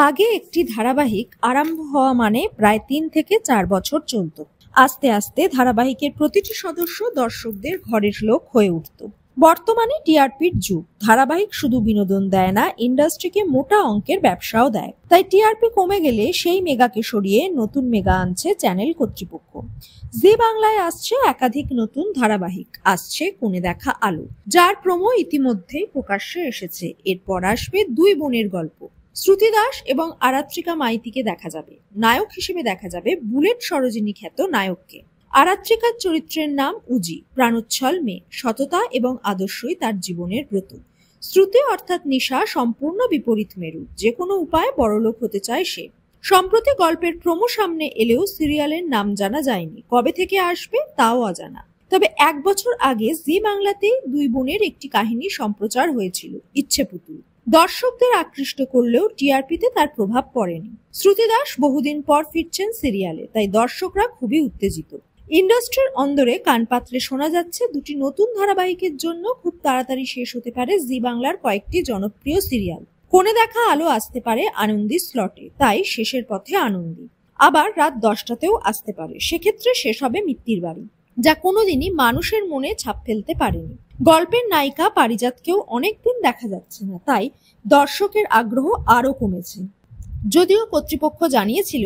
আগে একটি ধারাবাহিক আরম্ভ হওয়া মানে প্রায় ৩ থেকে ৪ বছর চলত। আস্তে আস্তে ধারাবাহিকের প্রতিটি সদস্য দর্শকদের ঘরের লোক হয়ে উঠত। বর্তমানে টিআরপির যুগ। ধারাবাহিক শুধু বিনোদন দেয় না, ইন্ডাস্ট্রিকে মোটা অঙ্কের ব্যবসাও দেয়। তাই টিআরপি কমে গেলে সেই মেগাকে সরিয়ে নতুন মেগা আনছে চ্যানেল কর্তৃপক্ষ। জি বাংলায় আসছে একাধিক নতুন ধারাবাহিক। আসছে কোণে দেখা আলো, যার প্রোমো ইতিমধ্যেই প্রকাশ্যে এসেছে। এরপর আসবে দুই বোনের গল্প। শ্রুতি দাস এবং আরাত্রিকা মাইতিকে দেখা যাবে। নায়ক হিসেবে দেখা যাবে বুলেট সরোজিনী খ্যাত নায়ককে। আরাত্রিকার চরিত্রের নাম উজি, প্রাণোচ্ছল মেয়ে, সততা এবং আদর্শই তার জীবনের ব্রত। শ্রুতি অর্থাৎ নিশা সম্পূর্ণ বিপরীত মেরু, যে কোনো উপায়ে বড়লোক হতে চায় সে। সম্প্রতি গল্পের প্রোমো সামনে এলেও সিরিয়ালের নাম জানা যায়নি, কবে থেকে আসবে তাও অজানা। তবে ১ বছর আগে জি বাংলাতেই দুই বোনের একটি কাহিনী সম্প্রচার হয়েছিল, ইচ্ছে পুতুল। দর্শকদের আকৃষ্ট করলেও টিআরপিতে তার প্রভাব পড়েনি। শ্রুতি দাস বহুদিন পর ফিরছেন সিরিয়ালে, তাই দর্শকরা খুবই উত্তেজিত। ইন্ডাস্ট্রির অন্দরে কান পাতলে শোনা যাচ্ছে দুটি নতুন ধারাবাহিকের জন্য খুব তাড়াতাড়ি শেষ হতে পারে জি বাংলার কয়েকটি জনপ্রিয় সিরিয়াল। কোণে দেখা আলো আসতে পারে আনন্দী স্লটে, তাই শেষের পথে আনন্দী। আবার রাত ১০টাতেও আসতে পারে, সেক্ষেত্রে শেষ হবে মিত্তির বাড়ি, যা কোনোদিনই মানুষের মনে ছাপ ফেলতে পারেনি। গল্পের নায়িকা পারিজাতকেও অনেকদিন দেখা যাচ্ছে না, তাই দর্শকের আগ্রহ আরো কমেছে। যদিও কর্তৃপক্ষ জানিয়েছিল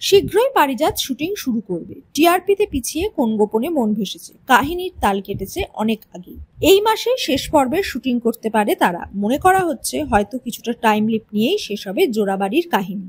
শীঘ্রই পারিজাত শুটিং শুরু করবে। টিআরপিতে পিছিয়ে কোন গোপনে মন ভেসেছে, কাহিনীর তাল কেটেছে অনেক আগেই। এই মাসে শেষ পর্বের শুটিং করতে পারে তারা। মনে করা হচ্ছে হয়তো কিছুটা টাইম লিপ নিয়েই শেষ হবে জোড়াবাড়ির কাহিনী।